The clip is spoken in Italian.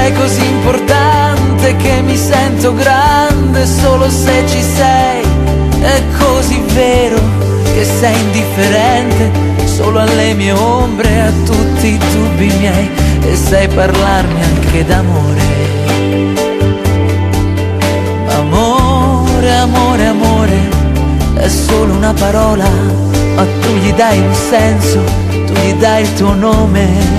sei così importante che mi sento grande solo se ci sei. È così vero che sei indifferente solo alle mie ombre, a tutti i dubbi miei, e sai parlarmi anche d'amore. Amore, amore, amore, è solo una parola, ma tu gli dai un senso, tu gli dai il tuo nome.